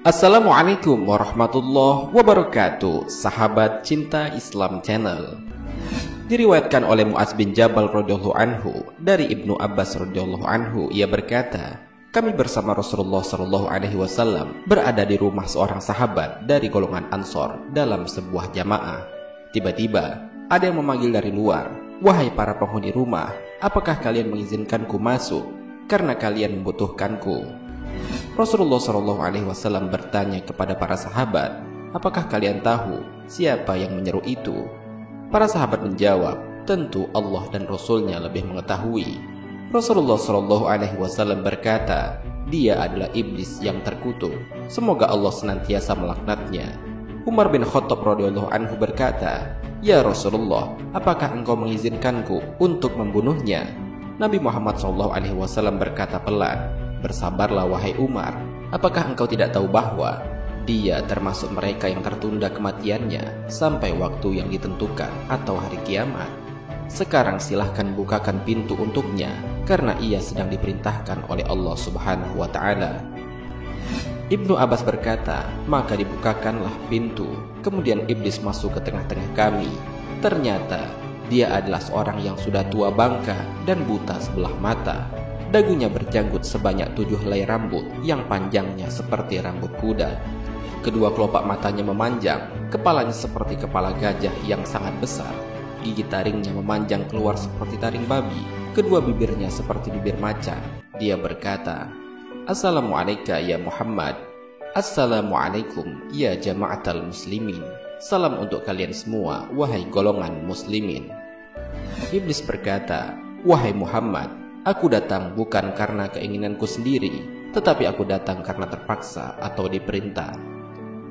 Assalamualaikum warahmatullahi wabarakatuh, sahabat cinta Islam Channel. Diriwayatkan oleh Mu'adz bin Jabal radhiyallahu anhu dari Ibnu Abbas radhiyallahu anhu, ia berkata, kami bersama Rasulullah sallallahu alaihi wasallam berada di rumah seorang sahabat dari golongan Ansor dalam sebuah jamaah. Tiba-tiba ada yang memanggil dari luar, wahai para penghuni rumah, apakah kalian mengizinkanku masuk karena kalian membutuhkanku? Rasulullah Shallallahu Alaihi Wasallam bertanya kepada para sahabat, apakah kalian tahu siapa yang menyeru itu? Para sahabat menjawab, tentu Allah dan Rasulnya lebih mengetahui. Rasulullah Shallallahu Alaihi Wasallam berkata, dia adalah iblis yang terkutuk. Semoga Allah senantiasa melaknatnya. Umar bin Khattab radhiyallahu anhu berkata, ya Rasulullah, apakah engkau mengizinkanku untuk membunuhnya? Nabi Muhammad Shallallahu Alaihi Wasallam berkata pelan, bersabarlah wahai Umar, apakah engkau tidak tahu bahwa dia termasuk mereka yang tertunda kematiannya sampai waktu yang ditentukan atau hari kiamat? Sekarang silahkan bukakan pintu untuknya, karena ia sedang diperintahkan oleh Allah Subhanahu wa Ta'ala. Ibnu Abbas berkata, maka dibukakanlah pintu, kemudian iblis masuk ke tengah-tengah kami. Ternyata dia adalah seorang yang sudah tua bangka dan buta sebelah mata. Dagunya berjanggut sebanyak 7 helai rambut yang panjangnya seperti rambut kuda. Kedua kelopak matanya memanjang, kepalanya seperti kepala gajah yang sangat besar. Gigi taringnya memanjang keluar seperti taring babi. Kedua bibirnya seperti bibir macan. Dia berkata, Assalamualaikum ya Muhammad. Assalamualaikum ya jama'atal muslimin. Salam untuk kalian semua, wahai golongan muslimin. Iblis berkata, wahai Muhammad, aku datang bukan karena keinginanku sendiri, tetapi aku datang karena terpaksa atau diperintah.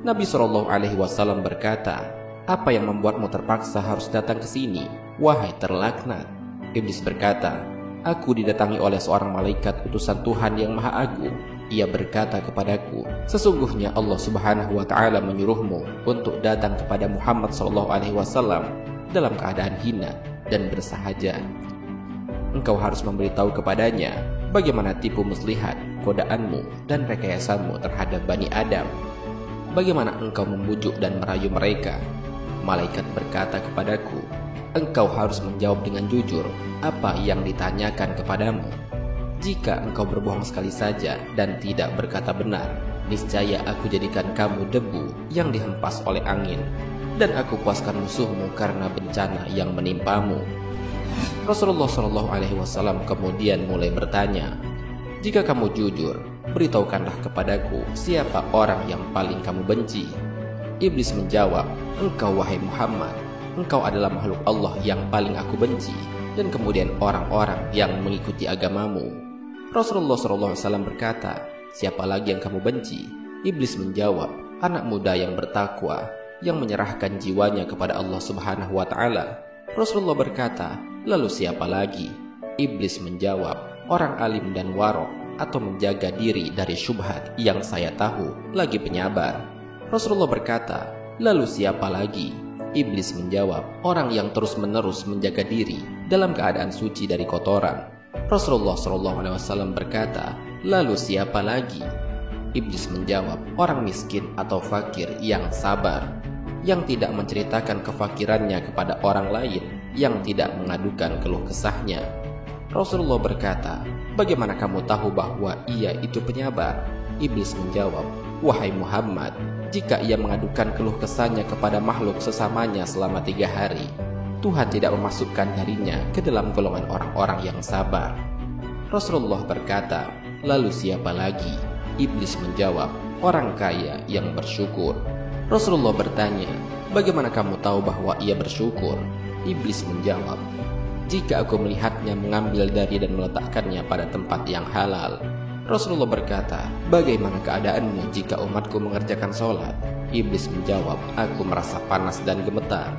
Nabi Shallallahu Alaihi Wasallam berkata, apa yang membuatmu terpaksa harus datang ke sini, wahai terlaknat? Iblis berkata, aku didatangi oleh seorang malaikat utusan Tuhan yang Maha Agung. Ia berkata kepadaku, sesungguhnya Allah Subhanahu wa Ta'ala menyuruhmu untuk datang kepada Muhammad Shallallahu Alaihi Wasallam dalam keadaan hina dan bersahaja. Engkau harus memberitahu kepadanya bagaimana tipu muslihat, godaanmu dan rekayasamu terhadap Bani Adam. Bagaimana engkau membujuk dan merayu mereka. Malaikat berkata kepadaku, engkau harus menjawab dengan jujur apa yang ditanyakan kepadamu. Jika engkau berbohong sekali saja dan tidak berkata benar, niscaya aku jadikan kamu debu yang dihempas oleh angin, dan aku puaskan musuhmu karena bencana yang menimpamu. Rasulullah Shallallahu Alaihi Wasallam kemudian mulai bertanya, jika kamu jujur, beritahukanlah kepadaku siapa orang yang paling kamu benci. Iblis menjawab, engkau wahai Muhammad, engkau adalah makhluk Allah yang paling aku benci, dan kemudian orang-orang yang mengikuti agamamu. Rasulullah Shallallahu Alaihi Wasallam berkata, siapa lagi yang kamu benci? Iblis menjawab, anak muda yang bertakwa, yang menyerahkan jiwanya kepada Allah Subhanahu wa Ta'ala. Rasulullah berkata, lalu siapa lagi? Iblis menjawab, orang alim dan warok, atau menjaga diri dari syubhat yang saya tahu, lagi penyabar. Rasulullah berkata, lalu siapa lagi? Iblis menjawab, orang yang terus-menerus menjaga diri dalam keadaan suci dari kotoran. Rasulullah SAW berkata, lalu siapa lagi? Iblis menjawab, orang miskin atau fakir yang sabar, yang tidak menceritakan kefakirannya kepada orang lain, yang tidak mengadukan keluh kesahnya. Rasulullah berkata, bagaimana kamu tahu bahwa ia itu penyabar? Iblis menjawab, wahai Muhammad, jika ia mengadukan keluh kesahnya kepada makhluk sesamanya selama 3 hari, Tuhan tidak memasukkan darinya ke dalam golongan orang-orang yang sabar. Rasulullah berkata, lalu siapa lagi? Iblis menjawab, orang kaya yang bersyukur. Rasulullah bertanya, bagaimana kamu tahu bahwa ia bersyukur? Iblis menjawab, jika aku melihatnya mengambil dari dan meletakkannya pada tempat yang halal. Rasulullah berkata, bagaimana keadaanmu jika umatku mengerjakan sholat? Iblis menjawab, aku merasa panas dan gemetar.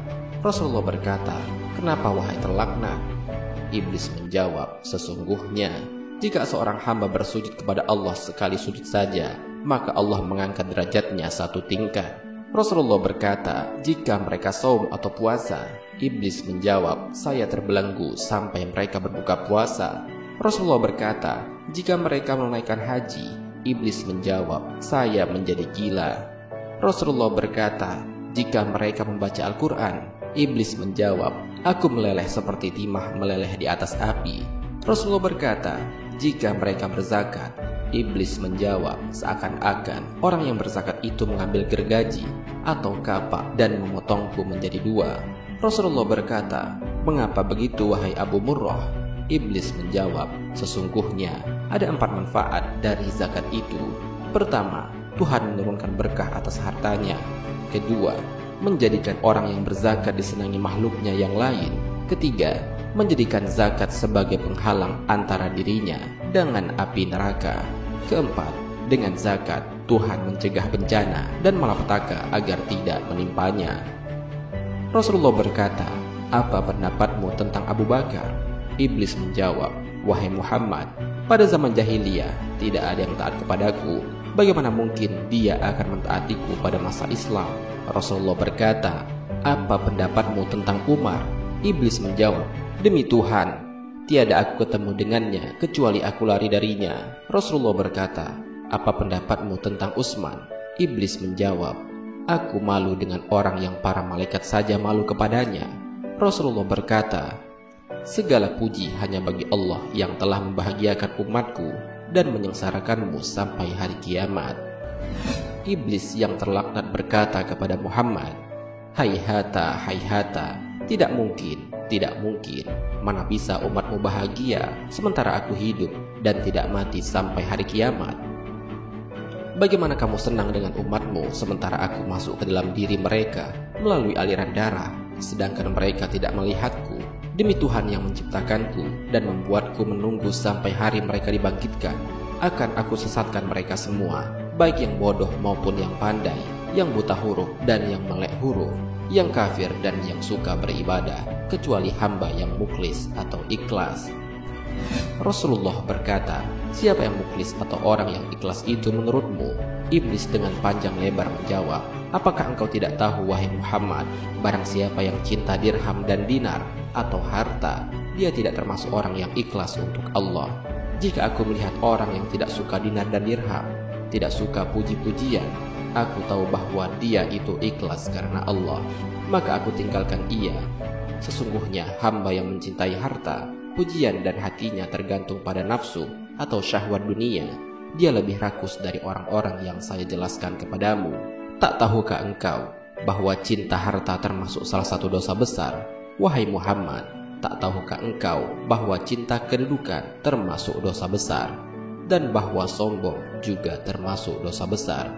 Rasulullah berkata, kenapa wahai terlaknat? Iblis menjawab, sesungguhnya jika seorang hamba bersujud kepada Allah sekali sujud saja, maka Allah mengangkat derajatnya 1 tingkat. Rasulullah berkata, jika mereka saum atau puasa? Iblis menjawab, saya terbelenggu sampai mereka berbuka puasa. Rasulullah berkata, jika mereka menunaikan haji, Iblis menjawab, "Saya menjadi gila." Rasulullah berkata, "Jika mereka membaca Al-Quran." Iblis menjawab, "Aku meleleh seperti timah meleleh di atas api." Rasulullah berkata, "Jika mereka berzakat." Iblis menjawab, "Seakan-akan orang yang berzakat itu mengambil gergaji atau kapak dan memotongku menjadi dua." Rasulullah berkata, "Mengapa begitu wahai Abu Murrah?" Iblis menjawab, "Sesungguhnya ada 4 manfaat dari zakat itu. Pertama, Tuhan menurunkan berkah atas hartanya. Kedua, menjadikan orang yang berzakat disenangi makhluknya yang lain. Ketiga, menjadikan zakat sebagai penghalang antara dirinya dengan api neraka. Keempat, dengan zakat Tuhan mencegah bencana dan malapetaka agar tidak menimpanya." Rasulullah berkata, "Apa pendapatmu tentang Abu Bakar?" Iblis menjawab, "Wahai Muhammad, pada zaman jahiliyah tidak ada yang taat kepadaku. Bagaimana mungkin dia akan mentaatiku pada masa Islam?" Rasulullah berkata, "Apa pendapatmu tentang Umar?" Iblis menjawab, "Demi Tuhan, tiada aku ketemu dengannya kecuali aku lari darinya." Rasulullah berkata, "Apa pendapatmu tentang Utsman?" Iblis menjawab, "Aku malu dengan orang yang para malaikat saja malu kepadanya." Rasulullah berkata, "Segala puji hanya bagi Allah yang telah membahagiakan umatku dan menyengsarakanmu sampai hari kiamat." Iblis yang terlaknat berkata kepada Muhammad, "Haihata, haihata, tidak mungkin, tidak mungkin. Mana bisa umatmu bahagia sementara aku hidup dan tidak mati sampai hari kiamat? Bagaimana kamu senang dengan umatmu sementara aku masuk ke dalam diri mereka melalui aliran darah, sedangkan mereka tidak melihatku? Demi Tuhan yang menciptakanku dan membuatku menunggu sampai hari mereka dibangkitkan, akan aku sesatkan mereka semua, baik yang bodoh maupun yang pandai, yang buta huruf dan yang melek huruf, yang kafir dan yang suka beribadah, kecuali hamba yang mukhlis atau ikhlas." Rasulullah berkata, "Siapa yang mukhlis atau orang yang ikhlas itu menurutmu?" Iblis dengan panjang lebar menjawab, "Apakah engkau tidak tahu wahai Muhammad, barang siapa yang cinta dirham dan dinar atau harta, dia tidak termasuk orang yang ikhlas untuk Allah. Jika aku melihat orang yang tidak suka dinar dan dirham, tidak suka puji-pujian, aku tahu bahwa dia itu ikhlas karena Allah, maka aku tinggalkan ia. Sesungguhnya hamba yang mencintai harta, pujian dan hatinya tergantung pada nafsu atau syahwat dunia, dia lebih rakus dari orang-orang yang saya jelaskan kepadamu. Tak tahukah engkau bahwa cinta harta termasuk salah satu dosa besar? Wahai Muhammad, tak tahukah engkau bahwa cinta kedudukan termasuk dosa besar, dan bahwa sombong juga termasuk dosa besar?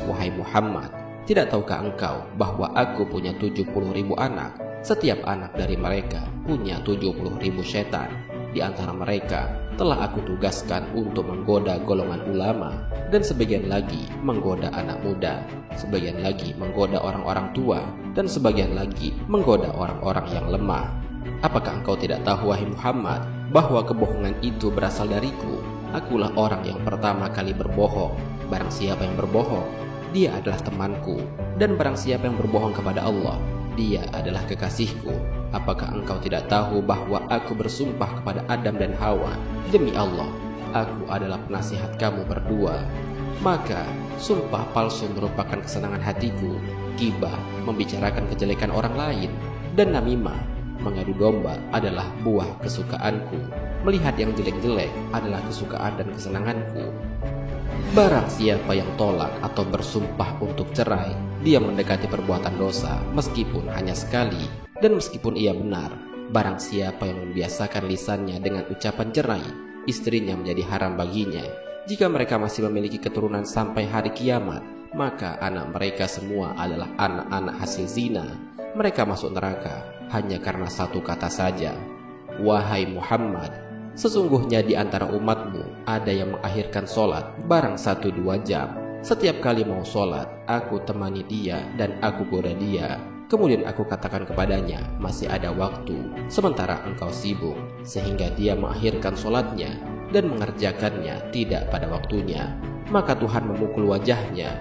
Wahai Muhammad, tidak tahukah engkau bahwa aku punya 70.000 anak? Setiap anak dari mereka punya 70.000 setan. Di antara mereka telah aku tugaskan untuk menggoda golongan ulama, dan sebagian lagi menggoda anak muda, sebagian lagi menggoda orang-orang tua, dan sebagian lagi menggoda orang-orang yang lemah. Apakah engkau tidak tahu wahai Muhammad bahwa kebohongan itu berasal dariku? Akulah orang yang pertama kali berbohong. Barang siapa yang berbohong, dia adalah temanku, dan barang siapa yang berbohong kepada Allah, dia adalah kekasihku. Apakah engkau tidak tahu bahwa aku bersumpah kepada Adam dan Hawa, demi Allah, aku adalah penasihat kamu berdua. Maka sumpah palsu merupakan kesenangan hatiku. Gibah, membicarakan kejelekan orang lain, dan namimah, mengadu domba, adalah buah kesukaanku. Melihat yang jelek-jelek adalah kesukaan dan kesenanganku. Barang siapa yang tolak atau bersumpah untuk cerai, dia mendekati perbuatan dosa meskipun hanya sekali, dan meskipun ia benar. Barang siapa yang membiasakan lisannya dengan ucapan cerai, istrinya menjadi haram baginya. Jika mereka masih memiliki keturunan sampai hari kiamat, maka anak mereka semua adalah anak-anak hasil zina. Mereka masuk neraka hanya karena satu kata saja. Wahai Muhammad, sesungguhnya di antara umatmu ada yang mengakhirkan sholat barang 1-2 jam. Setiap kali mau sholat, aku temani dia dan aku goda dia. Kemudian aku katakan kepadanya, masih ada waktu, sementara engkau sibuk, sehingga dia mengakhirkan sholatnya dan mengerjakannya tidak pada waktunya. Maka Tuhan memukul wajahnya.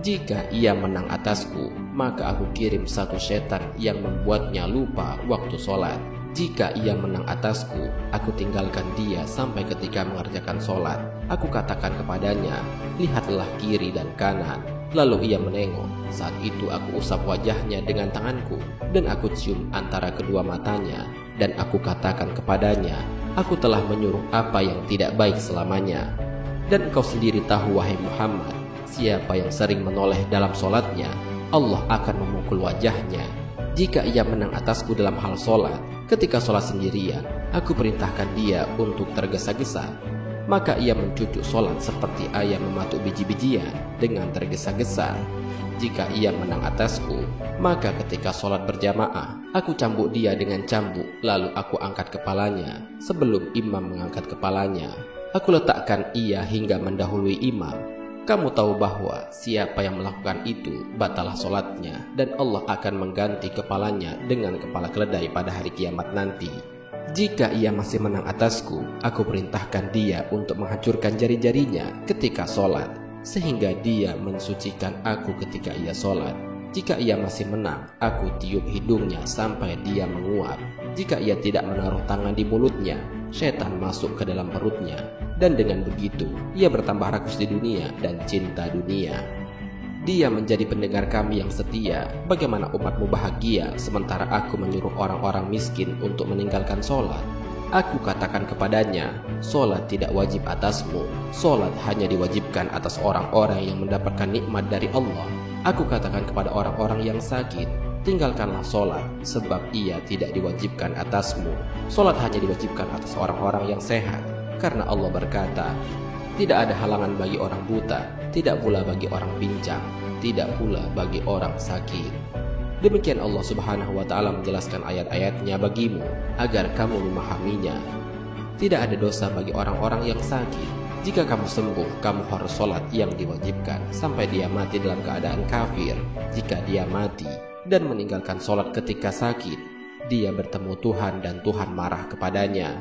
Jika ia menang atasku, maka aku kirim satu setan yang membuatnya lupa waktu sholat. Jika ia menang atasku, aku tinggalkan dia sampai ketika mengerjakan sholat. Aku katakan kepadanya, lihatlah kiri dan kanan. Lalu ia menengok. Saat itu aku usap wajahnya dengan tanganku, dan aku cium antara kedua matanya. Dan aku katakan kepadanya, aku telah menyuruh apa yang tidak baik selamanya. Dan engkau sendiri tahu, wahai Muhammad, siapa yang sering menoleh dalam solatnya, Allah akan memukul wajahnya. Jika ia menang atasku dalam hal solat, ketika solat sendirian, aku perintahkan dia untuk tergesa-gesa. Maka ia mencucuk solat seperti ayam mematuk biji-bijian dengan tergesa-gesa. Jika ia menang atasku, maka ketika solat berjamaah, aku cambuk dia dengan cambuk, lalu aku angkat kepalanya. Sebelum imam mengangkat kepalanya, aku letakkan ia hingga mendahului imam. Kamu tahu bahwa siapa yang melakukan itu batalah solatnya, dan Allah akan mengganti kepalanya dengan kepala keledai pada hari kiamat nanti. Jika ia masih menang atasku, aku perintahkan dia untuk menghancurkan jari-jarinya ketika solat, sehingga dia mensucikan aku ketika ia solat. Jika ia masih menang, aku tiup hidungnya sampai dia menguap. Jika ia tidak menaruh tangan di mulutnya, setan masuk ke dalam perutnya, dan dengan begitu ia bertambah rakus di dunia dan cinta dunia. Dia menjadi pendengar kami yang setia. Bagaimana umatmu bahagia sementara aku menyuruh orang-orang miskin untuk meninggalkan solat? Aku katakan kepadanya, solat tidak wajib atasmu. Solat hanya diwajibkan atas orang-orang yang mendapatkan nikmat dari Allah. Aku katakan kepada orang-orang yang sakit, tinggalkanlah solat, sebab ia tidak diwajibkan atasmu. Solat hanya diwajibkan atas orang-orang yang sehat. Karena Allah berkata, tidak ada halangan bagi orang buta, tidak pula bagi orang pincang, tidak pula bagi orang sakit. Demikian Allah Subhanahu wa Ta'ala menjelaskan ayat-ayatnya bagimu agar kamu memahaminya. Tidak ada dosa bagi orang-orang yang sakit. Jika kamu sembuh, kamu harus sholat yang diwajibkan sampai dia mati dalam keadaan kafir. Jika dia mati dan meninggalkan sholat ketika sakit, dia bertemu Tuhan dan Tuhan marah kepadanya.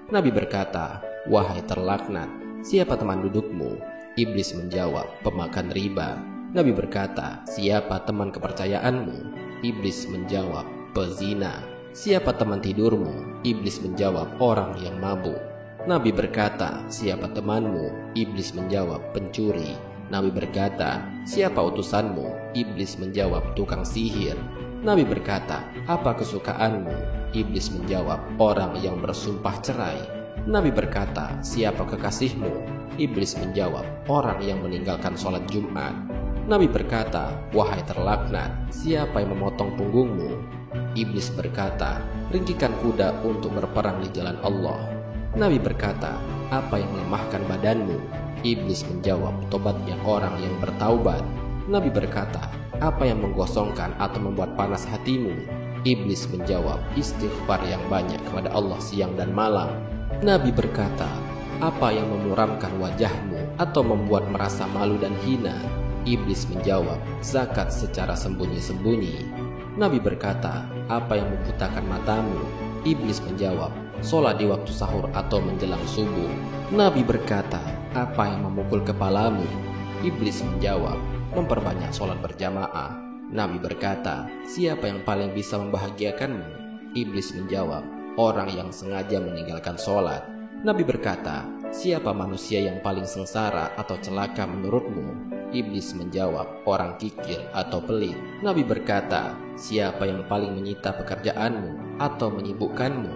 Nabi berkata, wahai terlaknat, siapa teman dudukmu? Iblis menjawab, pemakan riba. Nabi berkata, siapa teman kepercayaanmu? Iblis menjawab, pezina. Siapa teman tidurmu? Iblis menjawab, orang yang mabuk. Nabi berkata, siapa temanmu? Iblis menjawab, pencuri. Nabi berkata, siapa utusanmu? Iblis menjawab, tukang sihir. Nabi berkata, apa kesukaanmu? Iblis menjawab, orang yang bersumpah cerai. Nabi berkata, siapa kekasihmu? Iblis menjawab, orang yang meninggalkan sholat Jumat. Nabi berkata, wahai terlaknat, siapa yang memotong punggungmu? Iblis berkata, ringkikan kuda untuk berperang di jalan Allah. Nabi berkata, apa yang melemahkan badanmu? Iblis menjawab, tobatnya orang yang bertaubat. Nabi berkata, apa yang menggosongkan atau membuat panas hatimu? Iblis menjawab, istighfar yang banyak kepada Allah siang dan malam. Nabi berkata, apa yang memuramkan wajahmu atau membuat merasa malu dan hina? Iblis menjawab, zakat secara sembunyi-sembunyi. Nabi berkata, apa yang membutakan matamu? Iblis menjawab, sholat di waktu sahur atau menjelang subuh. Nabi berkata, apa yang memukul kepalamu? Iblis menjawab, memperbanyak sholat berjamaah. Nabi berkata, siapa yang paling bisa membahagiakanmu? Iblis menjawab, orang yang sengaja meninggalkan sholat. Nabi berkata, siapa manusia yang paling sengsara atau celaka menurutmu? Iblis menjawab, orang kikir atau pelit. Nabi berkata, siapa yang paling menyita pekerjaanmu atau menyibukkanmu?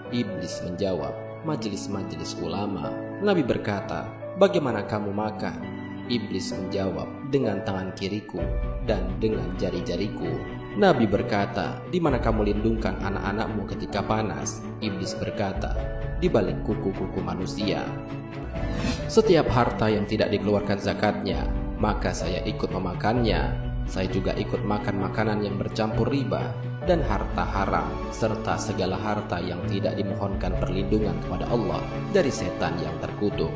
Iblis menjawab, majelis-majelis ulama. Nabi berkata, bagaimana kamu makan? Iblis menjawab, dengan tangan kiriku dan dengan jari-jariku. Nabi berkata, di mana kamu lindungkan anak-anakmu ketika panas? Iblis berkata, di balik kuku-kuku manusia. Setiap harta yang tidak dikeluarkan zakatnya, maka saya ikut memakannya. Saya juga ikut makan makanan yang bercampur riba dan harta haram, serta segala harta yang tidak dimohonkan perlindungan kepada Allah dari setan yang terkutuk.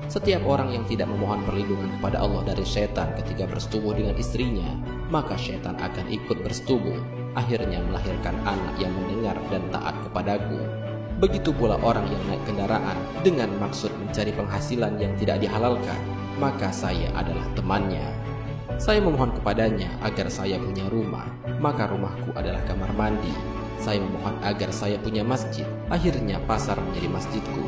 Setiap orang yang tidak memohon perlindungan kepada Allah dari setan ketika bersetubuh dengan istrinya, maka setan akan ikut bersetubuh, akhirnya melahirkan anak yang mendengar dan taat kepadaku. Begitu pula orang yang naik kendaraan dengan maksud mencari penghasilan yang tidak dihalalkan, maka saya adalah temannya. Saya memohon kepadanya agar saya punya rumah, maka rumahku adalah kamar mandi. Saya memohon agar saya punya masjid, akhirnya pasar menjadi masjidku.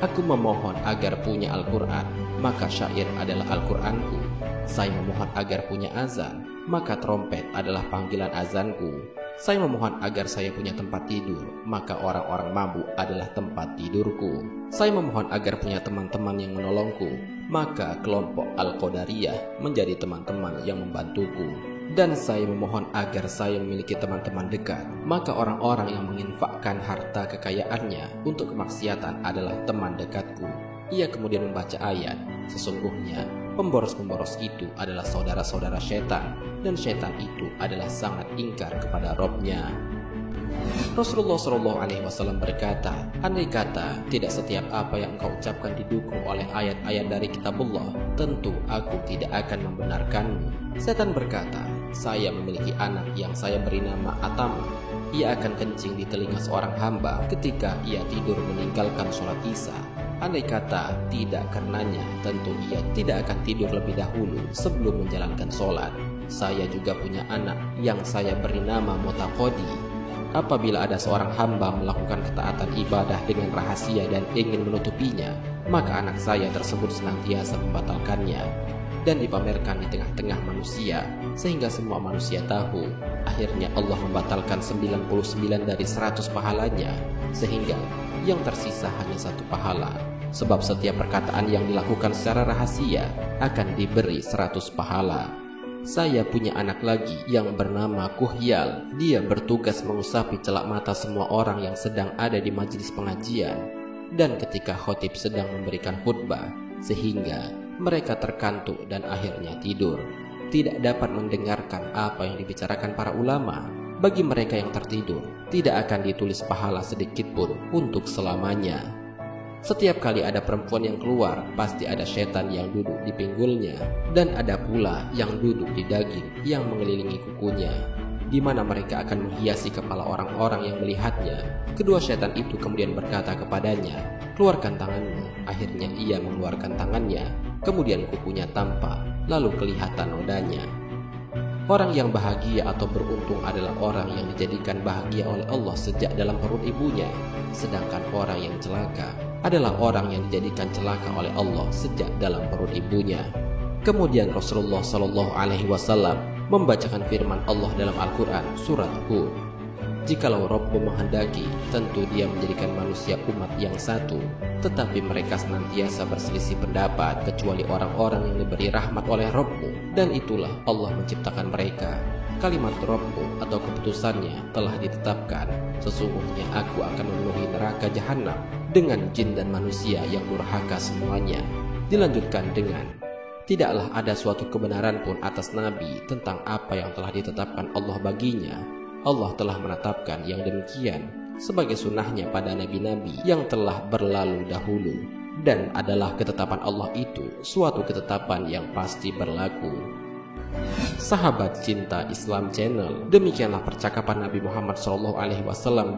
Aku memohon agar punya Al-Quran, maka syair adalah Al-Quranku. Saya memohon agar punya azan, maka trompet adalah panggilan azanku. Saya memohon agar saya punya tempat tidur, maka orang-orang mabuk adalah tempat tidurku. Saya memohon agar punya teman-teman yang menolongku, maka kelompok Al-Qadariyah menjadi teman-teman yang membantuku. Dan saya memohon agar saya memiliki teman-teman dekat, maka orang-orang yang menginfakkan harta kekayaannya untuk kemaksiatan adalah teman dekatku. Ia kemudian membaca ayat, sesungguhnya pemboros-pemboros itu adalah saudara-saudara setan, dan setan itu adalah sangat ingkar kepada Robnya. Rasulullah SAW berkata, andai kata tidak setiap apa yang engkau ucapkan didukung oleh ayat-ayat dari kitabullah, tentu aku tidak akan membenarkanmu. Setan berkata, saya memiliki anak yang saya beri nama Atama. Ia akan kencing di telinga seorang hamba ketika ia tidur meninggalkan sholat isya. Andai kata tidak karenanya, tentu ia tidak akan tidur lebih dahulu sebelum menjalankan sholat. Saya juga punya anak yang saya beri nama Mutaqodi. Apabila ada seorang hamba melakukan ketaatan ibadah dengan rahasia dan ingin menutupinya, maka anak saya tersebut senantiasa membatalkannya dan dipamerkan di tengah-tengah manusia, sehingga semua manusia tahu. Akhirnya Allah membatalkan 99 dari 100 pahalanya, sehingga yang tersisa hanya 1 pahala. Sebab setiap perkataan yang dilakukan secara rahasia akan diberi 100 pahala. Saya punya anak lagi yang bernama Kuhyal. Dia bertugas mengusapi celak mata semua orang yang sedang ada di majelis pengajian dan ketika khotib sedang memberikan khutbah, sehingga mereka terkantuk dan akhirnya tidur, tidak dapat mendengarkan apa yang dibicarakan para ulama. Bagi mereka yang tertidur, tidak akan ditulis pahala sedikit pun untuk selamanya. Setiap kali ada perempuan yang keluar, pasti ada setan yang duduk di pinggulnya, dan ada pula yang duduk di daging yang mengelilingi kukunya, di mana mereka akan menghiasi kepala orang-orang yang melihatnya. Kedua setan itu kemudian berkata kepadanya, keluarkan tanganmu. Akhirnya ia mengeluarkan tangannya, kemudian kukunya tampak, lalu kelihatan nodanya. Orang yang bahagia atau beruntung adalah orang yang dijadikan bahagia oleh Allah sejak dalam perut ibunya, sedangkan orang yang celaka adalah orang yang dijadikan celaka oleh Allah sejak dalam perut ibunya. Kemudian Rasulullah SAW membacakan firman Allah dalam Al-Quran surat Hud. Jikalau Rabbmu menghendaki, tentu dia menjadikan manusia umat yang satu, tetapi mereka senantiasa berselisih pendapat kecuali orang-orang yang diberi rahmat oleh Rabbmu, dan itulah Allah menciptakan mereka. Kalimat Rabbmu atau keputusannya telah ditetapkan, sesungguhnya aku akan memenuhi neraka jahanam dengan jin dan manusia yang durhaka semuanya. Dilanjutkan dengan, tidaklah ada suatu kebenaran pun atas Nabi tentang apa yang telah ditetapkan Allah baginya. Allah telah menetapkan yang demikian sebagai sunnahnya pada nabi-nabi yang telah berlalu dahulu, dan adalah ketetapan Allah itu suatu ketetapan yang pasti berlaku. Sahabat Cinta Islam Channel, demikianlah percakapan Nabi Muhammad SAW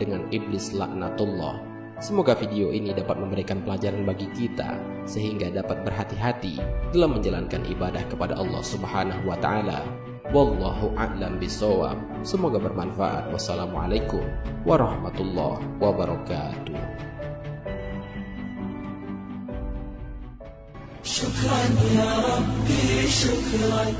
dengan iblis laknatullah. Semoga video ini dapat memberikan pelajaran bagi kita sehingga dapat berhati-hati dalam menjalankan ibadah kepada Allah Subhanahu wa Ta'ala. Wallahu a'lam bishawab. Semoga bermanfaat. Wassalamualaikum warahmatullahi wabarakatuh. Syukran ya Rabbi, syukran.